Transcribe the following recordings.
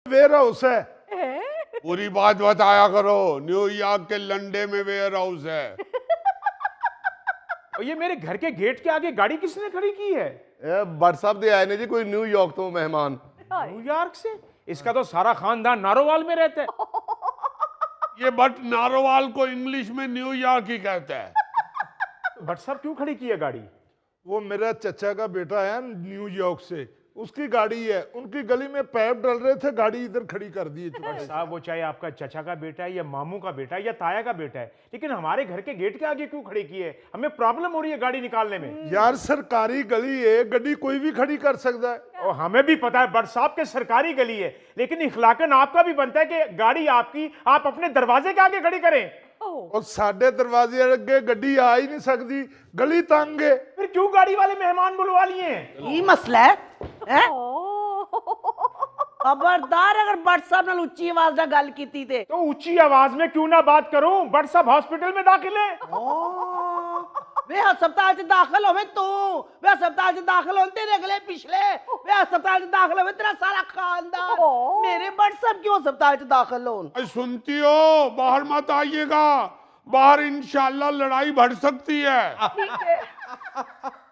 Ware house है। पूरी बात बताया करो। न्यूयॉर्क के लंडे में वेयर हाउस है। और ये मेरे घर के गेट के आगे गाड़ी किसने खड़ी की है? बट साहब दे आए ने जी कोई न्यूयॉर्क तो मेहमान। न्यूयॉर्क से? इसका तो सारा खानदान नारोवाल में रहता है। ये बट नारोवाल को इंग्लिश में न्यूयॉर्क ही कहता है। भट्ट साहब क्यों खड़ी की है गाड़ी? वो मेरा चचा का बेटा है न्यूयॉर्क से, उसकी गाड़ी है। उनकी गली में पैप डल रहे थे, गाड़ी इधर खड़ी कर दी। भट्ट साहब वो चाहे आपका चचा का बेटा है या मामू का बेटा है या ताया का बेटा है, लेकिन हमारे घर के गेट के आगे क्यों खड़ी की है? हमें प्रॉब्लम हो रही है गाड़ी निकालने में। यार सरकारी गली है, गड्डी कोई भी खड़ी कर सकता है। और हमें भी पता है भट्ट साहब के सरकारी गली है, लेकिन इखलाकन आपका भी बनता है कि गाड़ी आपकी आप अपने दरवाजे के आगे खड़ी करें। और साढ़े दरवाजे अगे गड्डी आ ही नहीं सकती, गली तंग है। फिर क्यों गाड़ी वाले मेहमान बुलवा लिए हैं? ये मसला है, हैं? खबरदार अगर भट्ट साहब नाल उच्ची आवाज नाल गल कीती ते तो ऊंची आवाज में क्यों ना बात करूं? भट्ट साहब हॉस्पिटल में दाखिल है। वे अस्पताल च दाखिल होवे तू, वे अस्पताल च दाखिल होन तेरे अगले पिछले, वे अस्पताल च दाखिल होवे तेरा सारा खानदान। मेरे भट्ट साहब क्यों अस्पताल च दाखिल होन? सुनती हो, बाहर मत आइएगा, बाहर इंशाल्लाह लड़ाई बढ़ सकती है।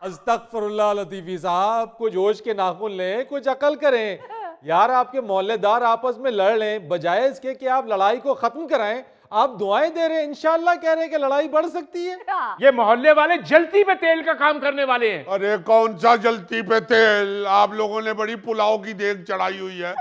अस्तगफुरुल्लाह लतीफी साहब, कुछ होश के नाखून लें, कुछ अकल करें। यार आपके मोहल्लेदार आपस में लड़ लें, बजाय इसके कि आप लड़ाई को खत्म कराएं, आप दुआएं दे रहे हैं, इंशाल्लाह कह रहे हैं कि लड़ाई बढ़ सकती है। ये मोहल्ले वाले जलती पे तेल का काम करने वाले हैं। अरे कौन सा जलती पे तेल, आप लोगों ने बड़ी पुलाव की देग चढ़ाई हुई है।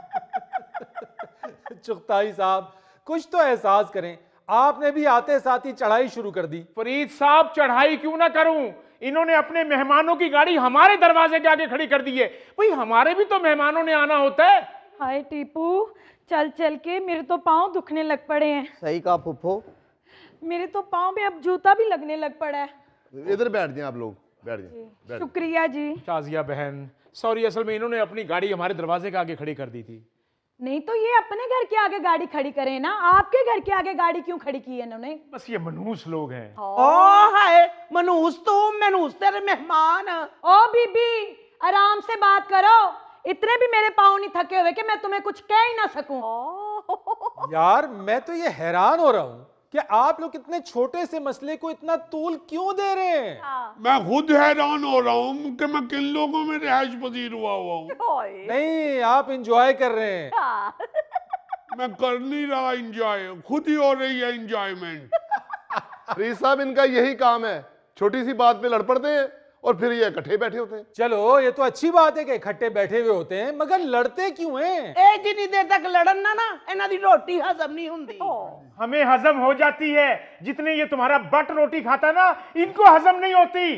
चुगताई साहब कुछ तो एहसास करें, आपने भी आते साथ ही चढ़ाई शुरू कर दी। फरीद साहब चढ़ाई क्यों ना करूं, इन्होंने अपने मेहमानों की गाड़ी हमारे दरवाजे के आगे खड़ी कर दी है। भाई हमारे भी तो मेहमानों ने आना होता है। हाय टीपू, चल चल के मेरे तो पाँव दुखने लग पड़े हैं। सही कहा फुफ्फो, मेरे तो पाँव में अब जूता भी लगने लग पड़ा है। इधर बैठ जाए आप लोग, बैठ जाए। शुक्रिया जी। शाजिया बहन सॉरी, असल में इन्होंने अपनी गाड़ी हमारे दरवाजे के आगे खड़ी कर दी थी। नहीं तो ये अपने घर के आगे गाड़ी खड़ी करें ना, आपके घर के आगे गाड़ी क्यों खड़ी की है इन्होंने? बस ये मनहूस लोग हैं। ओ हाय मनूस तू, मनूस तेरे मेहमान। ओ बीबी आराम से बात करो, इतने भी मेरे पाँव नहीं थके हुए कि मैं तुम्हें कुछ कह ही ना सकूं। यार मैं तो ये हैरान हो रहा हूं कि आप लोग इतने छोटे से मसले को इतना तूल क्यों दे रहे हैं। मैं खुद हैरान हो रहा हूँ कि मैं किन लोगों में रिहाइश पजीर हुआ हूँ। नहीं, आप इंजॉय कर रहे हैं। मैं कर नहीं रहा इंजॉय, खुद ही हो रही है इंजॉयमेंट। फरीद साहब इनका यही काम है, छोटी सी बात पे लड़ पड़ते हैं और फिर ये इकट्ठे बैठे होते हैं। चलो ये तो अच्छी बात है कि इकट्ठे बैठे हुए होते हैं, मगर लड़ते क्यों हैं? ए जितनी देर तक लड़न ना इन्हां दी रोटी हजम नहीं हुंदी। हमें हजम हो जाती है, जितने ये तुम्हारा बट रोटी खाता ना, इनको हजम नहीं होती।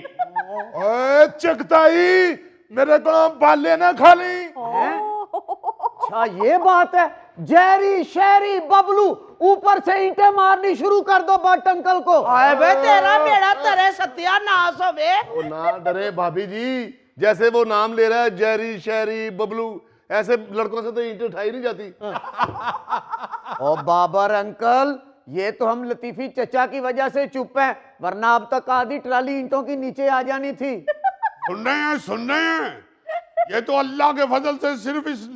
ओए चकताई, मेरे को बाले ना खा ली। अच्छा ये बात है, जैरी शहरी बबलू ऊपर से ईंटें मारनी शुरू कर दो बट अंकल को। आए बे तेरा बेड़ा तेरे सत्यानाश होवे। ओ ना डरे भाभी जी, जैसे वो नाम ले रहा है जेरी शहरी बबलू, ऐसे लड़कों से तो ईंटें उठाई नहीं जाती। ओ बाबर अंकल, ये तो हम लतीफी चचा की वजह से चुप हैं, वरना अब तक आधी ट्राली ईंटों की नीचे आ जानी थी। सुन रहे हैं, सुन रहे हैं, ये तो अल्लाह के फजल से सिर्फ इस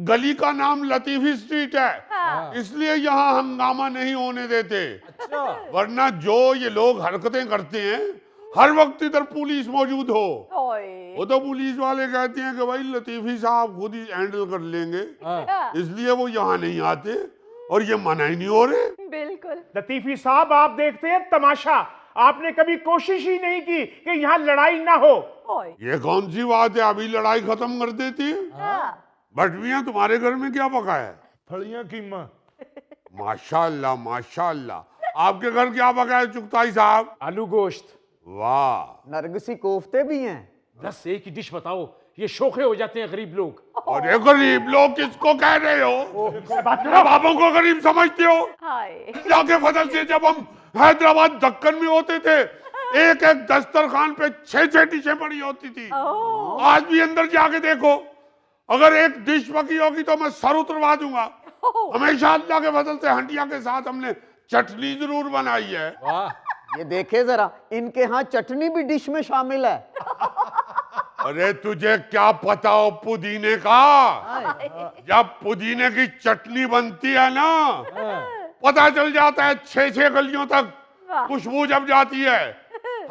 गली का नाम लतीफी स्ट्रीट है, इसलिए यहाँ हंगामा नहीं होने देते। अच्छा। वरना जो ये लोग हरकतें करते हैं, हर वक्त इधर पुलिस मौजूद हो, वो तो पुलिस वाले कहते हैं कि भाई लतीफी साहब खुद ही हैंडल कर लेंगे, इसलिए वो यहाँ नहीं आते और ये मना ही नहीं हो रहे। बिल्कुल। लतीफी साहब आप देखते हैं तमाशा, आपने कभी कोशिश ही नहीं की कि यहाँ लड़ाई ना हो। ये कौन सी बात है, अभी लड़ाई खत्म कर देती है। बट मियां तुम्हारे घर में क्या पका है? फलियां कीमा। माशाल्लाह माशाल्लाह। आपके घर क्या पका है चुगताई साहब? आलू गोश्त। वाह। नरगिसी कोफ्ते भी हैं। 10 से एक ही डिश बताओ, ये शोखे हो जाते हैं गरीब लोग। और ये गरीब लोग किसको कह रहे हो? बात करो। बाबों को गरीब समझते हो? अल्लाह के फजल से जब हम हैदराबाद दक्कन में होते थे, एक एक दस्तरखान पे 6-6 डिशें पड़ी होती थी। आज भी अंदर जाके देखो, अगर एक डिश पकी होगी तो मैं सर उतरवा दूंगा। हमेशा अल्लाह के फजल से हंडिया के साथ हमने चटनी जरूर बनाई है। वाह। ये देखे जरा, इनके यहाँ चटनी भी डिश में शामिल है। अरे तुझे क्या पता हो पुदीने का? जब पुदीने की चटनी बनती है ना, पता चल जाता है 6-6 गलियों तक खुशबू जब जाती है।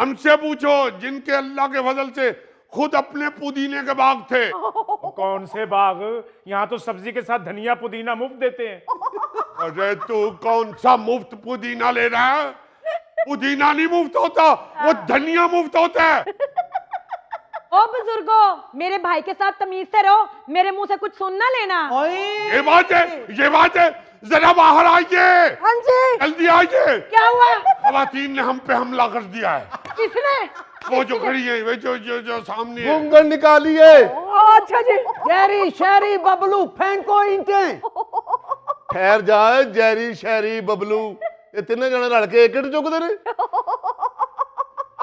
हमसे पूछो जिनके अल्लाह के फजल से खुद अपने पुदीने के बाग थे। कौन से बाग? यहाँ तो सब्जी के साथ धनिया पुदीना मुफ्त देते हैं। अरे तू कौन सा मुफ्त पुदीना ले रहा है? पुदीना नहीं मुफ्त होता, वो धनिया मुफ्त होता है। ओ बुजुर्गो, मेरे भाई के साथ तमीज से रहो, मेरे मुंह से कुछ सुन ना लेना। ये बात है, ये बात है। जरा बाहर आइए। हाँ जी। जल्दी आइए। क्या हुआ? खवातीन ने हम पे हमला कर दिया है। किसने? वो जो खड़ी है, वो जो सामने है। घूंघट निकालिए। अच्छा जी। गैरी शहरी बबलू फेंको ईंटें। ठहर जाए जैरी शहरी बबलू, ये तीनों जने लड़के एक चुकते ने।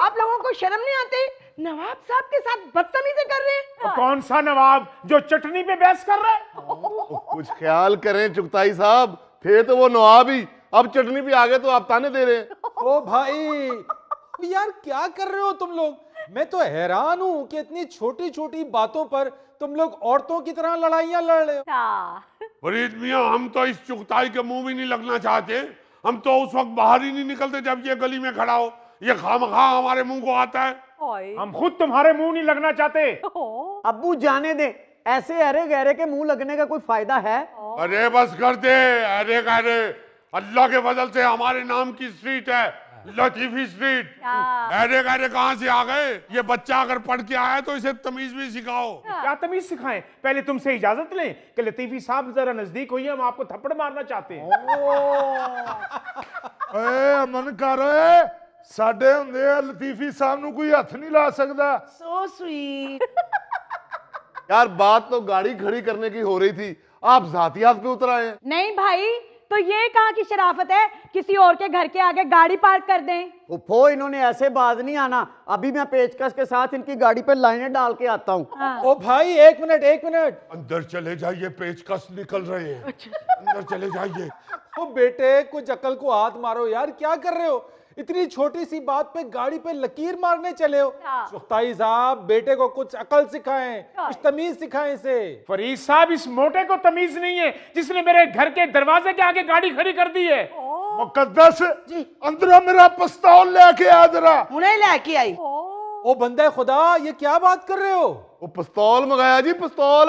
आप लोगों को शर्म नहीं आती? नवाब साहब के साथ बदतमीजी कर रहे हैं। और कौन सा नवाब जो चटनी पे बहस कर रहा है? कुछ ख्याल करें चुगताई साहब, थे तो वो नवाब ही, अब चटनी पे आ गए तो आप ताने दे रहे हैं। ओ भाई यार क्या कर रहे हो तुम लोग? मैं तो हैरान हूं कि इतनी छोटी छोटी बातों पर तुम लोग औरतों की तरह लड़ाइयां लड़ रहे हो। फरीद मियां, हम तो इस चुगताई के मुंह भी नहीं लगना चाहते। हम तो उस वक्त बाहर ही नहीं निकलते जब ये गली में खड़ा हो। ये खामखा हमारे मुंह को आता है। हम खुद तुम्हारे मुंह नहीं लगना चाहते। अब्बू जाने दे, ऐसे अरे गहरे के मुंह लगने का कोई फायदा है? अरे बस कर दे। अरे गहरे, अल्लाह के फजल से हमारे नाम की स्ट्रीट है, लतीफी स्ट्रीट। अरे गहरे कहाँ से आ गए? ये बच्चा अगर पढ़ के आया तो इसे तमीज भी सिखाओ। क्या तमीज सिखाएं? पहले तुमसे इजाजत लें कि लतीफी साहब जरा नजदीक होइए, हम आपको थप्पड़ मारना चाहते हैं। अमन कर, साडे हुंदे लतीफी साहब नू कोई हथ नहीं ला सकदा। So sweet. यार बात तो गाड़ी खड़ी करने की हो रही थी, आप जाती हाथ पे उतर आए हैं। नहीं भाई, तो ये कहाँ की शराफत है किसी और के घर के आगे गाड़ी पार्क कर दें? फुफो, इन्होंने ऐसे बाज नहीं आना। अभी मैं पेचकस के साथ इनकी गाड़ी पे लाइनें डाल के आता हूँ। हाँ। ओ भाई एक मिनट। अंदर चले जाइए, पेचकस निकल रहे हैं। अंदर चले जाइए। ओ बेटे कुछ अकल को हाथ मारो यार, क्या कर रहे हो? इतनी छोटी सी बात पे गाड़ी पे लकीर मारने चले हो। चुगताई साहब, बेटे को कुछ अकल सिखाएं, कुछ तमीज सिखाएं इसे। फरीद साहब, इस मोटे को तमीज नहीं है जिसने मेरे घर के दरवाजे के आगे गाड़ी खड़ी कर दी है। मुकद्दस अंदर मेरा पिस्तौल लेके आ जरा। उन्हें लेके आई। ओ बंदे खुदा, ये क्या बात कर रहे हो? वो पिस्तौल मंगाया जी, पिस्तौल।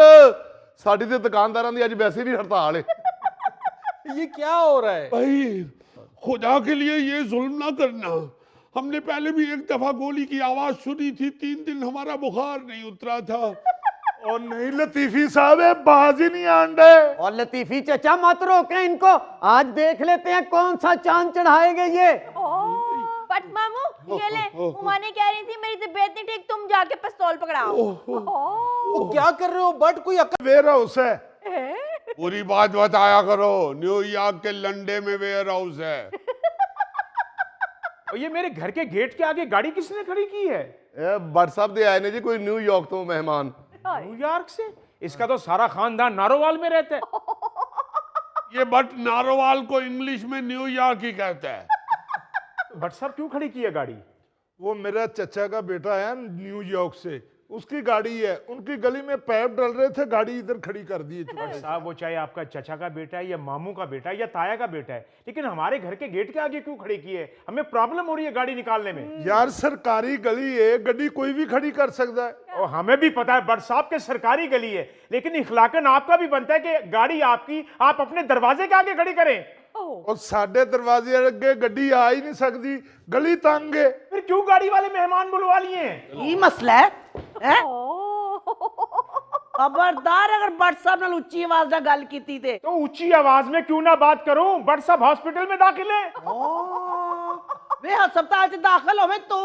साडी ते दुकानदारां दी अज वैसे भी हड़ताल है। ये क्या हो रहा है? भाई खुदा के लिए ये जुल्म ना करना। हमने पहले भी एक दफा गोली की आवाज सुनी थी, 3 दिन हमारा बुखार नहीं उतरा था। और नहीं लतीफी साहब, बाज ही नहीं आंडे। और लतीफी चचा मत रोके इनको, आज देख लेते हैं कौन सा चांद चढ़ाएंगे ये। बट मामू ये ले, उमाने कह रही थी मेरी तबीयत नहीं ठीक, तुम जाके पिस्तौल पकड़ाओ। ओ, क्या कर रहे हो? बट कोई अकल। वेयर हाउस है। पूरी बात बताया करो। न्यूयॉर्क के लंडे में वेयर हाउस है। और ये मेरे घर के गेट के आगे गाड़ी किसने खड़ी की है? बट साहब दे आए ने जी कोई न्यूयॉर्क तो मेहमान। न्यूयॉर्क से? इसका तो सारा खानदान नारोवाल में रहता है। ये बट नारोवाल को इंग्लिश में न्यूयॉर्क ही कहता है। भट्ट साहब क्यों खड़ी की है गाड़ी? वो मेरा चचा का बेटा है न्यूयॉर्क से, उसकी गाड़ी है। उनकी गली में पैप डल रहे थे, गाड़ी इधर खड़ी कर दी है। साहब, वो चाहे आपका चचा का बेटा है या मामू का बेटा है या ताया का बेटा है, लेकिन हमारे घर के गेट के आगे क्यों खड़ी की है? हमें प्रॉब्लम हो रही है गाड़ी निकालने में। यार सरकारी गली है, गड्डी कोई भी खड़ी कर सकता है। और हमें भी पता है भट्ट साहब के सरकारी गली है, लेकिन इखलाकन आपका भी बनता है कि गाड़ी आपकी आप अपने दरवाजे के आगे खड़ी करें। और साडे दरवाजे अगे गड्डी आ ही नहीं सकती, गली तंग है। फिर क्यों गाड़ी वाले मेहमान बुलवा लिए हैं? ये मसला है, हैं? खबरदार अगर बट साहब नाल उच्ची आवाज ना गल कीती ते। तो ऊंची आवाज में क्यों ना बात करूं? भट्ट साहब हॉस्पिटल में दाखिल है। वे अस्पताल च दाखिल होवे तू,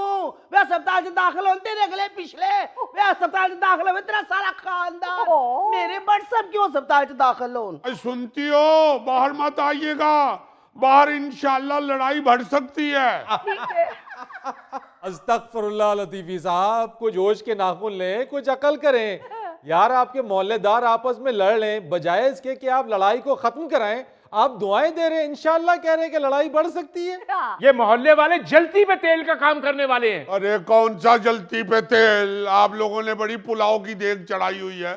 वे अस्पताल च दाखिल होन तेरे अगले पिछले, वे अस्पताल च दाखिल होवे तेरा सारा खानदान। मेरे बट साहब क्यों अस्पताल च दाखिल होन? सुनती हो, बाहर मत आइएगा। बाहर इंशाल्लाह लड़ाई बढ़ सकती है। अस्तगफिरुल्लाह लतीफी साहब, कुछ होश के नाखून लें, कुछ अकल करें। यार आपके मोहल्लेदार आपस में लड़ लें, बजाय इसके कि आप लड़ाई को खत्म कराएं, आप दुआएं दे रहे हैं, इंशाल्लाह कह रहे हैं कि लड़ाई बढ़ सकती है। ये मोहल्ले वाले जलती पे तेल का काम करने वाले हैं। अरे कौन सा जलती पे तेल, आप लोगों ने बड़ी पुलाव की देग चढ़ाई हुई है।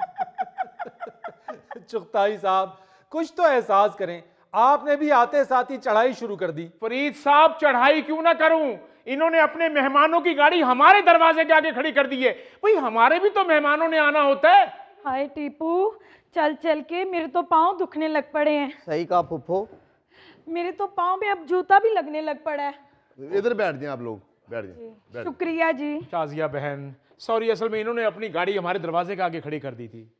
चुगताई साहब कुछ तो एहसास करें, आपने भी आते साथ ही चढ़ाई शुरू कर दी। फरीद साहब चढ़ाई क्यों ना करूं, इन्होंने अपने मेहमानों की गाड़ी हमारे दरवाजे के आगे खड़ी कर दी है। भाई हमारे भी तो मेहमानों ने आना होता है। हाय टीपू, चल चल के मेरे तो पाँव दुखने लग पड़े हैं। सही कहा फुफ्फो। मेरे तो पाँव में अब जूता भी लगने लग पड़ा है। इधर बैठ जाएं आप लोग, बैठ जाएं। शुक्रिया जी। शाजिया बहन सॉरी, असल में इन्होंने अपनी गाड़ी हमारे दरवाजे के आगे खड़ी कर दी थी।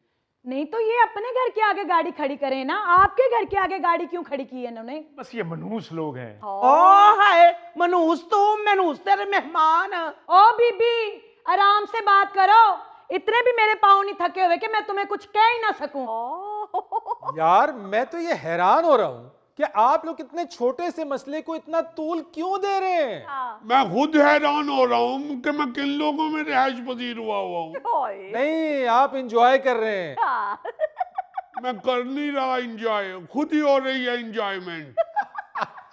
नहीं तो ये अपने घर के आगे गाड़ी खड़ी करें ना, आपके घर के आगे गाड़ी क्यों खड़ी की है इन्होंने? बस ये मनहूस लोग हैं। ओ हाय मनूस, तू मनूस तेरे मेहमान। ओ बीबी आराम से बात करो, इतने भी मेरे पाँव नहीं थके हुए कि मैं तुम्हें कुछ कह ही ना सकूं। यार मैं तो ये हैरान हो रहा हूं कि आप लोग इतने छोटे से मसले को इतना तूल क्यों दे रहे हैं। मैं खुद हैरान हो रहा हूँ कि मैं किन लोगों में रिहाइश पजीर हुआ हूँ। नहीं, आप इंजॉय कर रहे हैं। मैं कर नहीं रहा इंजॉय, खुद ही हो रही है इंजॉयमेंट।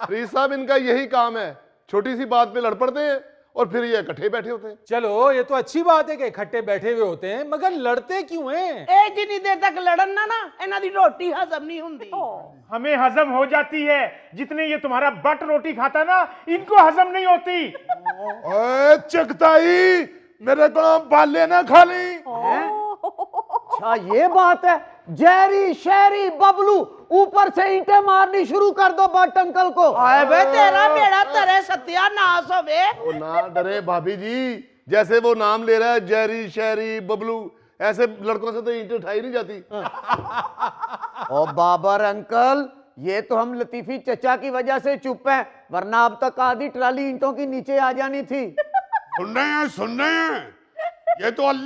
फरीद साहब इनका यही काम है, छोटी सी बात पे लड़ पड़ते हैं और फिर ये इकट्ठे बैठे होते हैं। चलो ये तो अच्छी बात है कि इकट्ठे बैठे हुए होते हैं, मगर लड़ते क्यों हैं? ए जितनी देर तक लड़न ना इन्हां दी रोटी हजम नहीं हुंदी। हमें हजम हो जाती है, जितने ये तुम्हारा बट रोटी खाता ना, इनको हजम नहीं होती। ओए चकताई, मेरे को बाले ना खा ली। अच्छा ये बात है, जैरी शहरी बबलू ऊपर से ईंटें मारनी शुरू कर दो बट अंकल को। आए बे तेरा बेड़ा तेरे सत्यानाश होवे। ओ ना डरे भाभी जी, जैसे वो नाम ले रहा है जेरी शहरी बबलू, ऐसे लड़कों से तो ईंटें उठाई नहीं जाती। ओ बाबर अंकल, ये तो हम लतीफी चचा की वजह से चुप हैं, वरना अब तक आधी ट्राली ईंटों की नीचे आ जानी थी। सुन रहे हैं, ये तो